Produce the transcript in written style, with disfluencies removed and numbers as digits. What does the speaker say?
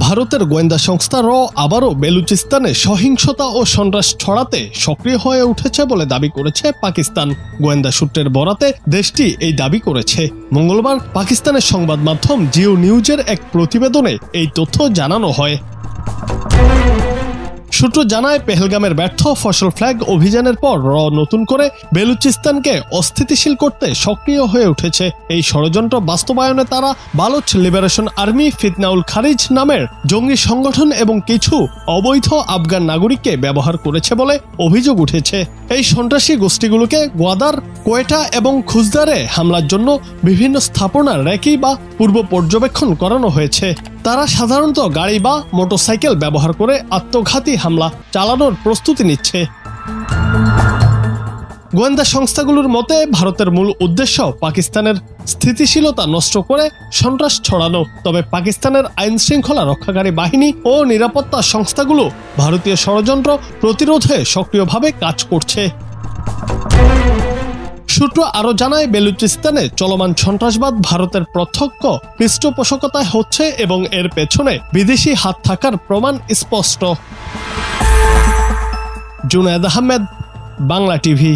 ভারতের গোয়েন্দা সংস্থা র আবারও বেলুচিস্তানে সহিংসতা ও সন্ত্রাস ছড়াতে সক্রিয় হয়ে উঠেছে বলে দাবি করেছে পাকিস্তান। গোয়েন্দা সূত্রের বরাতে দেশটি এই দাবি করেছে। মঙ্গলবার পাকিস্তানের সংবাদ মাধ্যম জিও নিউজের এক প্রতিবেদনে এই তথ্য জানানো হয়। সূত্র জানায়, পেহেলগামের ব্যর্থ ফসল ফ্ল্যাগ অভিযানের পর র নতুন করে বেলুচিস্তানকে অস্থিতিশীল করতে সক্রিয় হয়ে উঠেছে। এই ষড়যন্ত্র বাস্তবায়নে তারা বালুচ লিবারেশন আর্মি, ফিতনাউল খারিজ নামের জঙ্গি সংগঠন এবং কিছু অবৈধ আফগান নাগরিককে ব্যবহার করেছে বলে অভিযোগ উঠেছে। এই সন্ত্রাসী গোষ্ঠীগুলোকে গোয়াদার, কোয়েটা এবং খুজদারে হামলার জন্য বিভিন্ন স্থাপনা রেকি বা পূর্ব পর্যবেক্ষণ করানো হয়েছে। তারা সাধারণত গাড়ি বা মোটরসাইকেল ব্যবহার করে আত্মঘাতী হামলা চালানোর প্রস্তুতি নিচ্ছে। গোয়েন্দা সংস্থাগুলোর মতে ভারতের মূল উদ্দেশ্য পাকিস্তানের স্থিতিশীলতা নষ্ট করে সন্ত্রাস ছড়ানো। তবে পাকিস্তানের আইন শৃঙ্খলা রক্ষাকারী বাহিনী ও নিরাপত্তা সংস্থাগুলো ভারতীয় ষড়যন্ত্র প্রতিরোধে সক্রিয়ভাবে কাজ করছে। সূত্র আরও জানায়, বেলুচিস্তানে চলমান সন্ত্রাসবাদ ভারতের প্রত্যক্ষ পৃষ্ঠপোষকতায় হচ্ছে এবং এর পেছনে বিদেশি হাত থাকার প্রমাণ স্পষ্ট। জুনায়েদ আহমেদ, বাংলা টিভি।